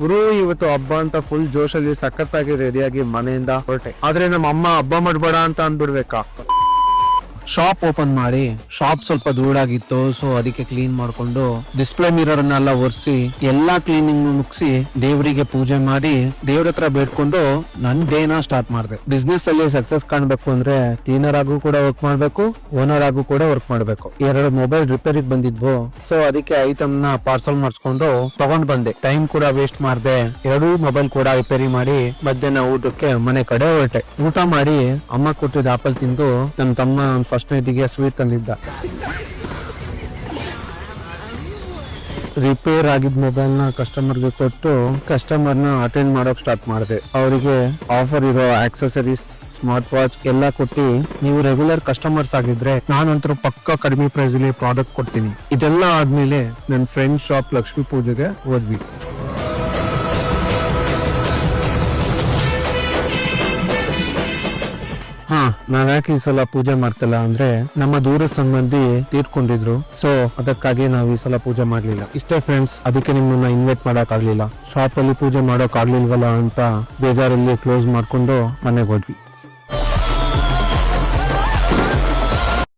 ಗುರು ಇವತ್ತು ಹಬ್ಬ ಅಂತ ಫುಲ್ ಜೋಶಲ್ಲಿ ಸಖತ್ತಾಗಿ ರೆಡಿಯಾಗಿ ಮನೆಯಿಂದ ಹೊರಟೆ. ಆದ್ರೆ ನಮ್ಮ ಅಮ್ಮ ಹಬ್ಬ ಮಾಡ್ಬೇಡ ಅಂತ ಅಂದ್ಬಿಡ್ಬೇಕಾ? ಶಾಪ್ ಓಪನ್ ಮಾಡಿ, ಶಾಪ್ ಸ್ವಲ್ಪ ಧೂಳಾಗಿತ್ತು, ಸೊ ಅದಕ್ಕೆ ಕ್ಲೀನ್ ಮಾಡ್ಕೊಂಡು ಡಿಸ್ಪ್ಲೇ ಮಿರರ್ ಅನ್ನೆಲ್ಲ ಒರೆಸಿ ಎಲ್ಲಾ ಕ್ಲೀನಿಂಗ್ ಮುಗಿಸಿ ದೇವರಿಗೆ ಪೂಜೆ ಮಾಡಿ ದೇವ್ರ ಹತ್ರ ಬೇಡ್ಕೊಂಡು ನನ್ ಡೇನ ಸ್ಟಾರ್ಟ್ ಮಾಡಿದೆ. ಬಿಸ್ನೆಸ್ ಅಲ್ಲಿ ಸಕ್ಸಸ್ ಕಾಣ್ಬೇಕು ಅಂದ್ರೆ ಕ್ಲೀನರ್ ಆಗು ಕೂಡ ವರ್ಕ್ ಮಾಡ್ಬೇಕು, ಓನರ್ ಆಗು ಕೂಡ ವರ್ಕ್ ಮಾಡ್ಬೇಕು. 2 ಮೊಬೈಲ್ ರಿಪೇರಿಗೆ ಬಂದಿದ್ವು, ಸೊ ಅದಕ್ಕೆ ಐಟಮ್ ನ ಪಾರ್ಸಲ್ ಮಾಡಿಸ್ಕೊಂಡು ತಗೊಂಡ್ ಬಂದೆ. ಟೈಮ್ ಕೂಡ ವೇಸ್ಟ್ ಮಾಡ್ದೆ, 2 ಮೊಬೈಲ್ ಕೂಡ ರಿಪೇರಿ ಮಾಡಿ ಮಧ್ಯಾಹ್ನ ಊಟಕ್ಕೆ ಮನೆ ಕಡೆ ಹೊರಟೆ. ಊಟ ಮಾಡಿ ಅಮ್ಮ ಕೊಟ್ಟಿದ್ದ ಆಪಲ್ ತಿಂದು ನಮ್ ತಮ್ಮ ಫಸ್ಟ್ ನೈಟಿಗೆ ಸ್ವೀಟ್ ತಂದಿದ್ದ. ರಿಪೇರ್ ಆಗಿದ್ ಮೊಬೈಲ್ ನ ಕಸ್ಟಮರ್ಗೆ ಕೊಟ್ಟು ಕಸ್ಟಮರ್ ನ ಅಟೆಂಡ್ ಮಾಡೋಕ್ ಸ್ಟಾರ್ಟ್ ಮಾಡಿದೆ. ಅವರಿಗೆ ಆಫರ್ ಇರೋ ಆಕ್ಸೆಸರೀಸ್, ಸ್ಮಾರ್ಟ್ ವಾಚ್ ಎಲ್ಲ ಕೊಟ್ಟು, ನೀವು ರೆಗ್ಯುಲರ್ ಕಸ್ಟಮರ್ಸ್ ಆಗಿದ್ರೆ ನಾನಂತರೂ ಪಕ್ಕ ಕಡಿಮೆ ಪ್ರೈಸ್ ಅಲ್ಲಿ ಪ್ರಾಡಕ್ಟ್ ಕೊಡ್ತೀನಿ. ಇದೆಲ್ಲ ಆದ್ಮೇಲೆ ನನ್ನ ಫ್ರೆಂಡ್ ಶಾಪ್ ಲಕ್ಷ್ಮಿ ಪೂಜೆಗೆ ಹೋದ್ವಿ. ನಾವ್ಯಾಕೆ ಈ ಸಲ ಪೂಜೆ ಮಾಡ್ತಿಲ್ಲ ಅಂದ್ರೆ ನಮ್ಮ ದೂರ ಸಂಬಂಧಿ ತೀರ್ಕೊಂಡಿದ್ರು, ಸೊ ಅದಕ್ಕಾಗಿ ನಾವು ಈ ಸಲ ಪೂಜೆ ಮಾಡ್ಲಿಲ್ಲ. ಇಷ್ಟೇ ಫ್ರೆಂಡ್ಸ್, ಅದಕ್ಕೆ ನಿಮ್ಮನ್ನ ಇನ್ವೈಟ್ ಮಾಡಕ್ ಆಗ್ಲಿಲ್ಲ. ಶಾಪ್ ಅಲ್ಲಿ ಪೂಜೆ ಮಾಡೋಕ್ ಆಗ್ಲಿಲ್ವಲ್ಲ ಅಂತ ಬೇಜಾರಲ್ಲಿ ಕ್ಲೋಸ್ ಮಾಡ್ಕೊಂಡು ಮನೆಗೆ ಹೋದ್ವಿ.